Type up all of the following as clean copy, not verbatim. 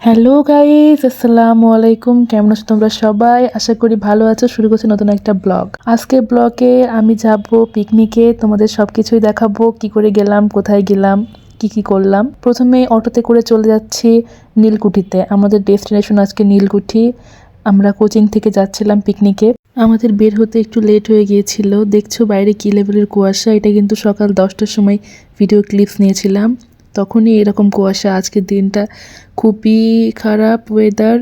Hello guys, আসসালামু আলাইকুম। কেমন আছো তোমরা সবাই? আশা করি ভালো আছো। শুরু করছি নতুন একটা ব্লগ। আজকে ব্লগে আমি যাব পিকনিকে, তোমাদের সবকিছুই দেখাবো, কি করে গেলাম, কোথায় গেলাম, কি করলাম। প্রথমে অটোতে করে চলে যাচ্ছি নীলকুঠিতে। আমাদের ডেস্টিনেশন আজকে নীলকুঠি। আমরা কোচিং থেকে যাচ্ছিলাম পিকনিকে। আমাদের বের হতে একটু লেট হয়ে গিয়েছিল। দেখছো বাইরে কি লেভেলের কুয়াশা। এটা কিন্তু সকাল 10টার সময় ভিডিও ক্লিপস নিয়েছিলাম, তখনই এরকম কুয়াশা। আজকের দিনটা খুবই খারাপ ওয়েদার।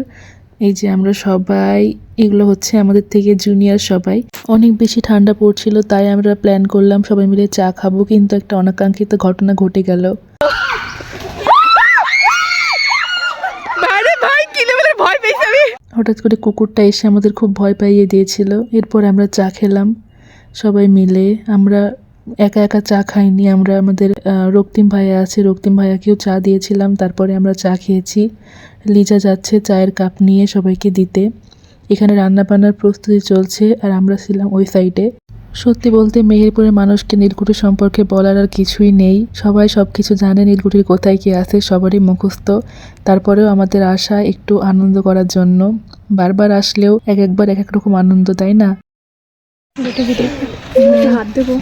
এই যে আমরা সবাই, এগুলো হচ্ছে আমাদের থেকে জুনিয়র সবাই। অনেক বেশি ঠান্ডা পড়ছিল, তাই আমরা প্ল্যান করলাম সবাই মিলে চা খাবো, কিন্তু একটা অনাকাঙ্ক্ষিত ঘটনা ঘটে গেল। হঠাৎ করে কুকুরটা এসে আমাদের খুব ভয় পাইয়ে দিয়েছিল। এরপর আমরা চা খেলাম সবাই মিলে। আমরা একা একা চা খাইনি, আমরা আমাদের রক্তিম ভাইয়া আছে, রক্তিম ভাইয়াকেও চা দিয়েছিলাম। তারপরে আমরা চা খেয়েছি। লিজা যাচ্ছে চায়ের কাপ নিয়ে সবাইকে দিতে। এখানে রান্নাবান্নার প্রস্তুতি চলছে, আর আমরা ছিলাম ওই সাইডে। সত্যি বলতে মেহেরপুরের মানুষকে নীলকুঠি সম্পর্কে বলার আর কিছুই নেই। সবাই সব কিছু জানে, নীলকুঠির কোথায় কি আছে সবারই মুখস্থ। তারপরেও আমাদের আশা একটু আনন্দ করার জন্য। বারবার আসলেও একবার এক এক রকম আনন্দ, তাই না? হাত দেবো।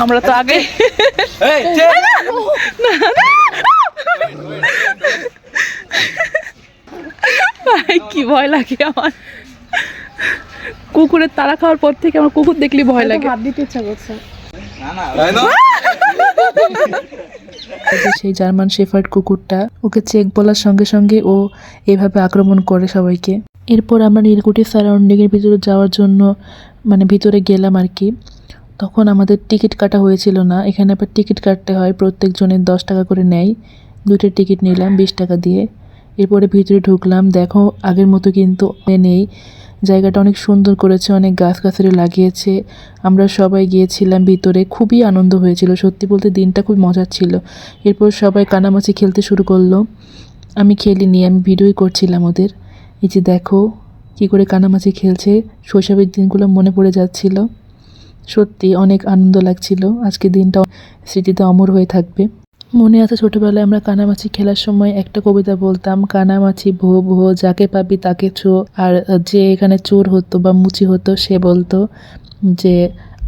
আমরা তো আগে কি ভয় লাগে আমার। কুকুরের তাড়া খাওয়ার পর থেকে আমার কুকুর দেখলে ভয় লাগে। হাত দিতে ইচ্ছা করছে। সেই জার্মান শেফার্ড কুকুরটা, ওকে চেক বলার সঙ্গে সঙ্গে ও এভাবে আক্রমণ করে সবাইকে। এরপর আমরা নীলকুঠি সারাউন্ডিংয়ের ভিতরে যাওয়ার জন্য ভিতরে গেলাম আর কি। তখন আমাদের টিকিট কাটা হয়েছিল না। এখানে আবার টিকিট কাটতে হয়, প্রত্যেক জনের 10 টাকা করে নেয়। 2টা টিকিট নিলাম 20 টাকা দিয়ে। এরপরে ভিতরে ঢুকলাম। দেখো আগের মতো কিন্তু নেই, জায়গাটা অনেক সুন্দর করেছে, অনেক গাছগাছালি লাগিয়েছে। আমরা সবাই গিয়েছিলাম ভিতরে, খুবই আনন্দ হয়েছিল। সত্যি বলতে দিনটা খুব মজার ছিল। এরপর সবাই কানামাছি খেলতে শুরু করলো। আমি খেলিনি, আমি ভিডিওই করছিলাম ওদের। এই যে দেখো কি করে কানামাছি খেলছে। শৈশবের দিনগুলো মনে পড়ে যাচ্ছিল। সত্যি অনেক আনন্দ লাগছিল। আজকে দিনটা স্মৃতিতে অমর হয়ে থাকবে। মনে আছে ছোটবেলায় আমরা কানামাছি খেলার সময় একটা কবিতা বলতাম, কানামাছি ভো ভো, যাকে পাবি তাকে ছো। আর যে এখানে চোর হতো বা মুচি হতো সে বলতো যে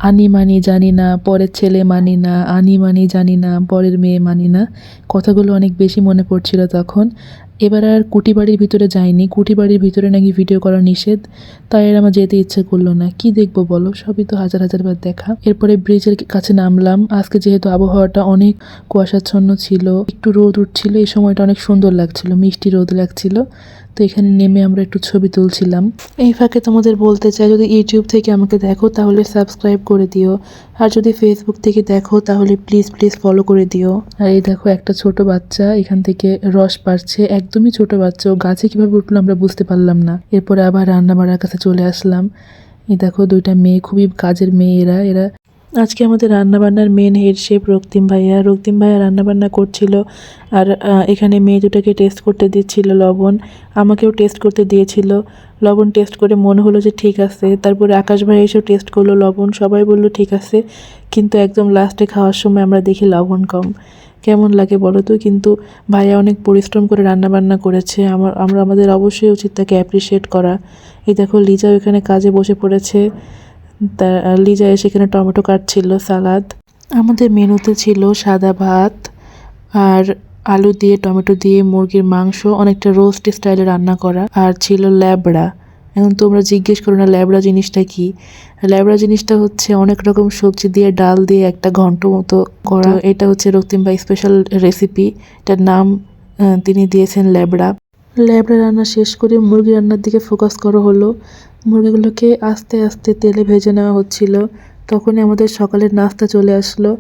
আনি মানি জানি না, পরের ছেলে মানি না, আনি মানি জানি না, পরের মেয়ে মানি না। কথাগুলো অনেক বেশি মনে পড়ছিল তখন। এবার আর কুটি বাড়ির ভিতরে যাইনি। কুটি বাড়ির ভিতরে নাকি ভিডিও করা নিষেধ, তাই আর আমার যেতে ইচ্ছে করলো না। কি দেখবো বলো, সবই তো হাজার হাজার বার দেখা। এরপরে ব্রিজের কাছে নামলাম। আজকে যেহেতু আবহাওয়াটা অনেক কুয়াশাচ্ছন্ন ছিল, একটু রোদ উঠছিল, এই সময়টা অনেক সুন্দর লাগছিল, মিষ্টি রোদ লাগছিল। তো এখানে নেমে আমরা একটু ছবি তুলছিলাম। এই ফাঁকে তোমাদের বলতে চাই, যদি ইউটিউব থেকে আমাকে দেখো তাহলে সাবস্ক্রাইব করে দিও, আর যদি ফেসবুক থেকে দেখো তাহলে প্লিজ ফলো করে দিও। আর এই দেখো একটা ছোট বাচ্চা এখান থেকে রস পাড়ছে, একদমই ছোট বাচ্চা। ও গাছে কিভাবে উঠলো আমরা বুঝতে পারলাম না। এরপরে আবার রান্না বাড়ার কাছে চলে আসলাম। এই দেখো 2টা মেয়ে, খুবই কাজের মেয়ে এরা। আজকে আমাদের রান্নাবান্নার মেন হেড শেফ রক্তিম ভাইয়া রান্নাবান্না করছিল। আর এখানে মেয়ে দুটাকে টেস্ট করতে দিচ্ছিল লবণ, আমাকেও টেস্ট করতে দিয়েছিল। লবণ টেস্ট করে মনে হলো যে ঠিক আছে। তারপরে আকাশ ভাই এসেও টেস্ট করলো লবণ, সবাই বলল ঠিক আছে। কিন্তু একদম লাস্টে খাওয়ার সময় আমরা দেখি লবণ কম। কেমন লাগে বলো তো? কিন্তু ভাইয়া অনেক পরিশ্রম করে রান্নাবান্না করেছে। আমরা আমাদের অবশ্যই উচিত তাকে অ্যাপ্রিসিয়েট করা। এই দেখো লিজাও এখানে কাজে বসে পড়েছে। তা লিজা এসে এখানে টমেটো কাটছিল, সালাদ। আমাদের মেনুতে ছিল সাদা ভাত আর আলু দিয়ে টমেটো দিয়ে মুরগির মাংস, অনেকটা রোস্ট স্টাইলে রান্না করা, আর ছিল ল্যাবড়া। এখন তোমরা জিজ্ঞেস করো না ল্যাবড়া জিনিসটা কি। ল্যাবড়া জিনিসটা হচ্ছে অনেক রকম সবজি দিয়ে ডাল দিয়ে একটা ঘন্ট মতো করা। এটা হচ্ছে রক্তিম ভাই স্পেশাল রেসিপি, এটার নাম তিনি দিয়েছেন ল্যাবড়া। রান্না শেষ করে মুরগি রান্নার দিকে ফোকাস করা হলো। মুরগিগুলোকে আস্তে আস্তে তেলে ভেজে নেওয়া হচ্ছিল। তখনই আমাদের সকালের নাস্তা চলে আসলো।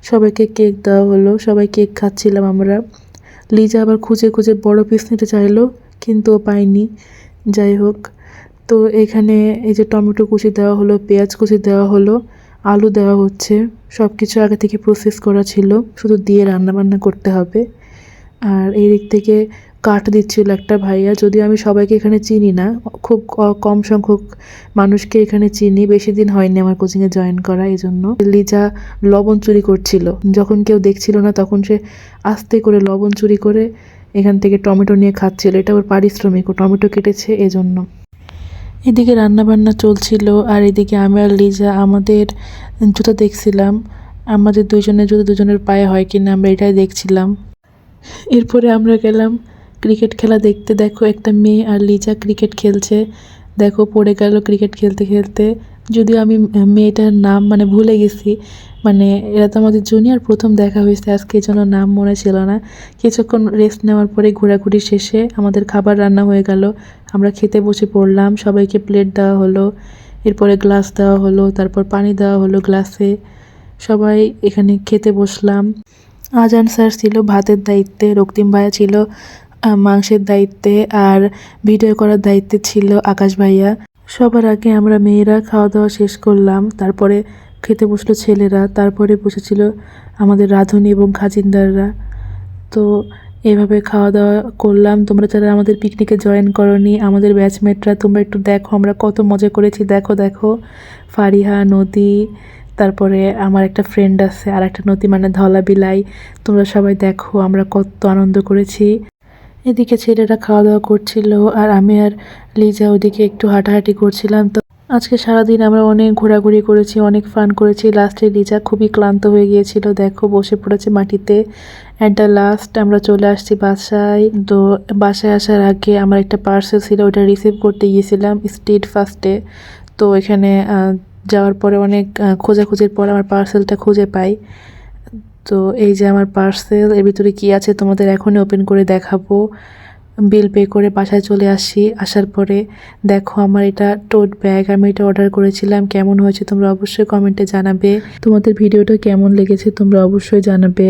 সবাইকে কেক দেওয়া হলো, সবাই কেক খাচ্ছিলাম আমরা। লিজা আবার খুঁজে বড় পিস নিতে চাইলো, কিন্তু ও পাইনি। যাই হোক, তো এখানে এই যে টমেটো কুচি দেওয়া হলো, পেঁয়াজ কুচি দেওয়া হলো, আলু দেওয়া হচ্ছে। সব কিছু আগে থেকে প্রসেস করা ছিল, শুধু দিয়ে রান্নাবান্না করতে হবে। আর এই দিক থেকে কাঠ দিচ্ছিল একটা ভাইয়া। যদিও আমি সবাইকে এখানে চিনি না, খুব কম সংখ্যক মানুষকে এখানে চিনি। বেশি দিন হয়নি আমার কোচিংয়ে জয়েন করা, এই জন্য। লিজা লবণ চুরি করছিল, যখন কেউ দেখছিল না তখন সে আস্তে করে লবণ চুরি করে এখান থেকে টমেটো নিয়ে খাচ্ছিল, এটা ওর পারিশ্রমিক, ও টমেটো কেটেছে এজন্য। এদিকে রান্নাবান্না চলছিল আর এদিকে আমি আর লিজা আমাদের জুতো দেখছিলাম, আমাদের দুইজনের জুতো দুজনের পায়ে হয় কিনা আমরা এটাই দেখছিলাম। এরপরে আমরা গেলাম ক্রিকেট খেলা দেখতে। দেখো একটা মেয়ে আর লিজা ক্রিকেট খেলছে, দেখো পড়ে গেল ক্রিকেট খেলতে খেলতে। যদিও আমি মেয়েটার নাম মানে ভুলে গেছি, মানে এরা তো আমাদের জুনিয়র, প্রথম দেখা হয়েছে আজকে, এই জন্য নাম মনে ছিল না। কিছুক্ষণ রেস্ট নেওয়ার পরে ঘোরাঘুরি শেষে আমাদের খাবার রান্না হয়ে গেল, আমরা খেতে বসে পড়লাম। সবাইকে প্লেট দেওয়া হলো, এরপরে গ্লাস দেওয়া হলো, তারপর পানি দেওয়া হলো গ্লাসে। সবাই এখানে খেতে বসলাম। আজান স্যার ছিল ভাতের দায়িত্বে, রক্তিম ভাইয়া ছিল মাংসের দায়িত্বে, আর ভিডিও করার দায়িত্বে ছিল আকাশ ভাইয়া। সবার আগে আমরা মেয়েরা খাওয়া দাওয়া শেষ করলাম, তারপরে খেতে বসলো ছেলেরা, তারপরে বসেছিল আমাদের রাঁধুনি এবং খাজিনদাররা। তো এভাবে খাওয়া দাওয়া করলাম। তোমরা যারা আমাদের পিকনিকে জয়েন করনি, আমাদের ব্যাচমেটরা, তোমরা একটু দেখো আমরা কত মজা করেছি। দেখো দেখো ফারিহা, নদী, তারপরে আমার একটা ফ্রেন্ড আছে আর একটা নদী মানে ধলা বিলাই, তোমরা সবাই দেখো আমরা কত আনন্দ করেছি। এদিকে ছেলেরা খাওয়া দাওয়া করছিল আর আমি আর লিজা ওদিকে একটু হাঁটাহাঁটি করছিলাম। তো আজকে সারাদিন আমরা অনেক ঘোরাঘুরি করেছি, অনেক ফান করেছি। লাস্টে লিজা খুবই ক্লান্ত হয়ে গিয়েছিল, দেখো বসে পড়েছে মাটিতে। অ্যাট দ্য লাস্ট আমরা চলে আসছি বাসায়। তো বাসায় আসার আগে আমার একটা পার্সেল ছিল, ওটা রিসিভ করতে গিয়েছিলাম স্ট্রিট ফাস্টে। তো এখানে যাওয়ার পরে অনেক খোঁজাখুঁজির পর আমার পার্সেলটা খুঁজে পাই। তো এই যে আমার পার্সেল, এর ভিতরে কী আছে তোমাদের এখনই ওপেন করে দেখাবো। বিল পে করে বাসায় চলে আসি। আসার পরে দেখো আমার এটা টোট ব্যাগ, আমি এটা অর্ডার করেছিলাম। কেমন হয়েছে তোমরা অবশ্যই কমেন্টে জানাবে। তোমাদের ভিডিওটা কেমন লেগেছে তোমরা অবশ্যই জানাবে।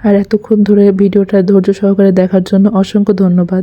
আর এতক্ষণ ধরে ভিডিওটা ধৈর্য সহকারে দেখার জন্য অসংখ্য ধন্যবাদ।